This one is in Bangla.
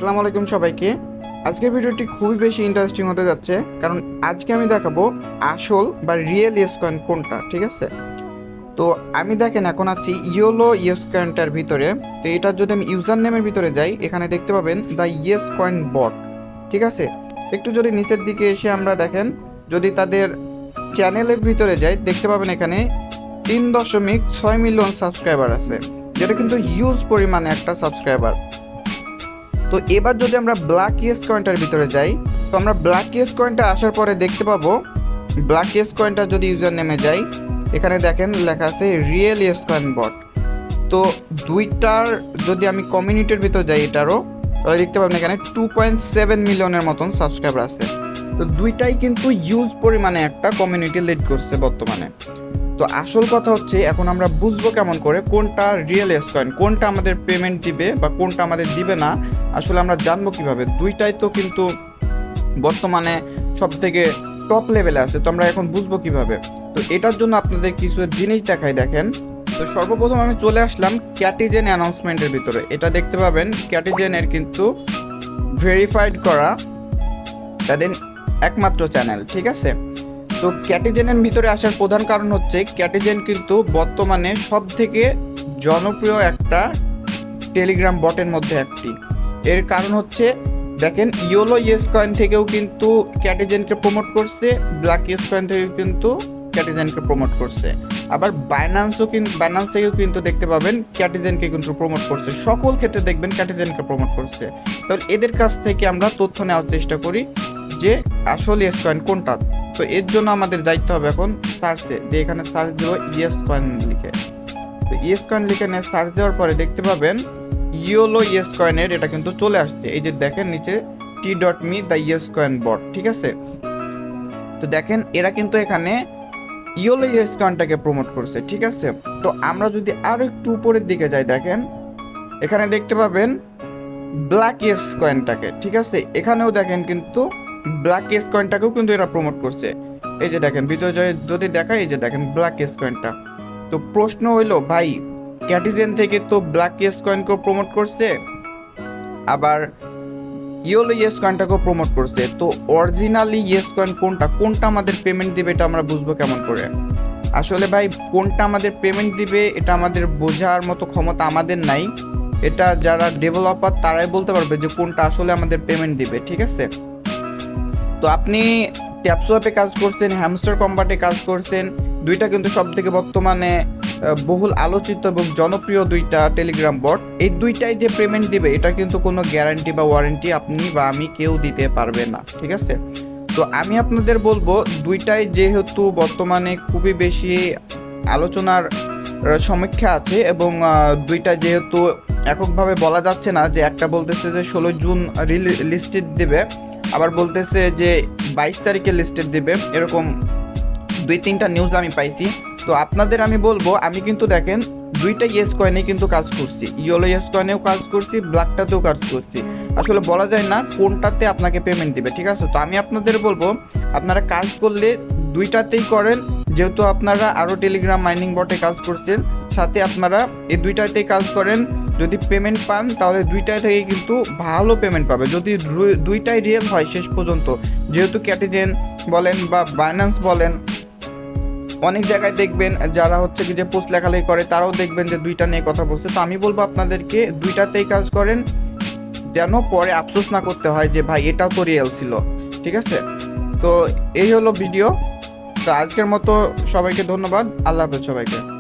আসসালামু আলাইকুম সবাইকে। আজকের ভিডিওটি খুবই বেশি ইন্টারেস্টিং হতে যাচ্ছে, কারণ আজকে আমি দেখাবো আসল বা রিয়েল ইয়েস কয়েন কোনটা। ঠিক আছে, তো আমি দেখেন এখন আছি ইয়োলো ইয়েস কয়েনটার ভিতরে। তো এটার যদি আমি ইউজার নেমের ভিতরে যাই, এখানে দেখতে পাবেন দ্য ইয়েস কয়েন বট। ঠিক আছে, একটু যদি নিচের দিকে এসে আমরা দেখেন, যদি তাদের চ্যানেলের ভিতরে যাই, দেখতে পাবেন এখানে 3.6 মিলিয়ন সাবস্ক্রাইবার আছে, যেটা কিন্তু হিউজ পরিমাণে একটা সাবস্ক্রাইবার। তো এবার যদি আমরা ব্ল্যাক ইয়েস কয়েনটার ভিতরে যাই, তো আমরা ব্ল্যাক ইয়েস কয়েনটা আসার পরে দেখতে পাবো, ব্ল্যাক ইয়েস কয়েনটা যদি ইউজার নেমে যাই, এখানে দেখেন লেখা আছে রিয়েল ইয়েস কয়েন বট। তো দুইটার যদি আমি কমিউনিটির ভিতর যাই এটারও, তাহলে দেখতে পাবেন এখানে 2.7 মিলিয়নের মতন সাবস্ক্রাইবার আছে। তো দুইটাই কিন্তু হিউজ পরিমাণে একটা কমিউনিটি লিড করছে বর্তমানে। তো আসল কথা হচ্ছে এখন আমরা বুঝবো কেমন করে কোনটা রিয়েল ইয়েস কয়েন, কোনটা আমাদের পেমেন্ট দিবে বা কোনটা আমাদের দিবে না। আসলে আমরা জানবো কিভাবে? দুইটাই তো কিন্তু বর্তমানে সব থেকে টপ লেভেলে আছে, তো আমরা এখন বুঝবো কিভাবে? তো এটার জন্য আপনাদের কিছু জিনিস দেখাই, দেখেন। তো সর্বপ্রথম আমি চলে আসলাম ক্যাটিজেন অ্যানাউন্সমেন্টের ভিতরে। এটা দেখতে পাবেন ক্যাটিজেনের কিন্তু ভেরিফাইড করা তাদের একমাত্র চ্যানেল। ঠিক আছে, তো ক্যাটিজেনের ভিতরে আসার প্রধান কারণ হচ্ছে ক্যাটিজেন কিন্তু বর্তমানে সব থেকে জনপ্রিয় একটা টেলিগ্রাম বটের মধ্যে একটি। এর কারণ হচ্ছে দেখেন, ইয়োলো ইয়েস কয়েন থেকেও কিন্তু ক্যাটিজেনকে প্রমোট করছে, ব্ল্যাক ইয়েস কয়েন থেকেও কিন্তু ক্যাটিজেনকে প্রমোট করছে, আবার বাইন্যান্স থেকেও কিন্তু দেখতে পাবেন ক্যাটিজেনকে কিন্তু প্রমোট করছে। সকল ক্ষেত্রে দেখবেন ক্যাটিজেনকে প্রমোট করছে। তাহলে এদের কাছ থেকে আমরা তথ্য নেওয়ার চেষ্টা করি যে আসল ইয়েস কয়েন কোনটা। তো এর জন্য আমাদের দায়িত্ব হবে এখন সার্চে, যে এখানে সার্চ দেবো ইয়েস কয়েন লিখে। তো ইয়েস কয়েন লিখে নিয়ে সার্চ দেওয়ার পরে দেখতে পাবেন ইয়োলো ইয়েস কয়েনের এটা কিন্তু চলে আসছে। এই যে দেখেন নিচে t.me দ্য ইয়েস কয়েন বট। ঠিক আছে, তো দেখেন এরা কিন্তু এখানে ইয়োলো ইয়েস কয়েনটাকে প্রমোট করছে। ঠিক আছে, তো আমরা যদি আরো একটু উপরের দিকে যাই, দেখেন এখানে দেখতে পাবেন ব্ল্যাক ইয়েস কয়েনটাকে। ঠিক আছে, এখানেও দেখেন কিন্তু ব্ল্যাক ইয়েস কয়েনটাকেও কিন্তু এরা প্রমোট করছে। এই যে দেখেন ভিতরে যদি দেখায়, এই যে দেখেন ব্ল্যাক ইয়েস কয়েনটা। তো প্রশ্ন হইলো ভাই, ক্যাটিজেন থেকে তো ব্ল্যাক ইয়েস কয়েনকেও প্রমোট করছে, আবার ইয়োলো ইয়েস কয়েনটাকেও প্রমোট করছে, তো অরিজিনালি ইয়েস কয়েন কোনটা, কোনটা আমাদের পেমেন্ট দিবে এটা আমরা বুঝবো কেমন করে? আসলে ভাই কোনটা আমাদের পেমেন্ট দিবে এটা আমাদের বোঝার মতো ক্ষমতা আমাদের নাই। এটা যারা ডেভেলপার তারাই বলতে পারবে যে কোনটা আসলে আমাদের পেমেন্ট দিবে। ঠিক আছে, তো আপনি ট্যাপসোয়াপে কাজ করছেন, হ্যামস্টার কম্বাটে কাজ করছেন, দুইটা কিন্তু সব থেকে বর্তমানে বহুল আলোচিত এবং জনপ্রিয় দুইটা টেলিগ্রাম বট। এই দুইটাই যে পেমেন্ট দিবে এটা কিন্তু কোনো গ্যারান্টি বা ওয়ারেন্টি আপনি বা আমি কেউ দিতে পারবে না। ঠিক আছে, তো আমি আপনাদের বলবো দুইটাই যেহেতু বর্তমানে খুবই বেশি আলোচনার সমীক্ষা আছে, এবং দুইটা যেহেতু এককভাবে বলা যাচ্ছে না, যে একটা বলতেছে যে 16 জুন লিস্টেড দিবে, আবার বলতেছে যে 22 তারিখে লিস্টেড দিবে, এরকম 2-3টা নিউজ আমি পাইছি। তো আপনাদের আমি বলবো, আমি কিন্তু দেখেন দুইটা ইয়েস কয়েনে কিন্তু কাজ করছি, ইয়োলো ইয়েস কয়েনেও কাজ করছি, ব্ল্যাকটাতেও কাজ করছি। আসলে বলা যায় না কোনটাতে আপনাকে পেমেন্ট দিবে। ঠিক আছে, তো আমি আপনাদের বলবো আপনারা কাজ করলে দুইটাতেই করেন, যেহেতু আপনারা আরও টেলিগ্রাম মাইনিং বটে কাজ করছেন, সাথে আপনারা এই দুইটাতেই কাজ করেন। যদি পেমেন্ট পান তাহলে দুইটাই থেকে কিন্তু ভালো পেমেন্ট পাবে, যদি দুইটাই রিয়েল হয় শেষ পর্যন্ত। যেহেতু ক্যাটিজেন বলেন বা বাইন্যান্স বলেন, অনেক জায়গায় দেখবেন যারা হচ্ছে কি যে পোস্ট লেখালেখি করে তারাও দেখবেন যে দুইটা নিয়ে কথা বলছে। তো আমি বলবো আপনাদেরকে দুইটাতেই কাজ করেন, যেন পরে আফসোস না করতে হয় যে ভাই এটাও তো রিয়েল ছিল। ঠিক আছে, তো এই হলো ভিডিও। তো আজকের মতো সবাইকে ধন্যবাদ, আল্লাহ হাফেজ সবাইকে।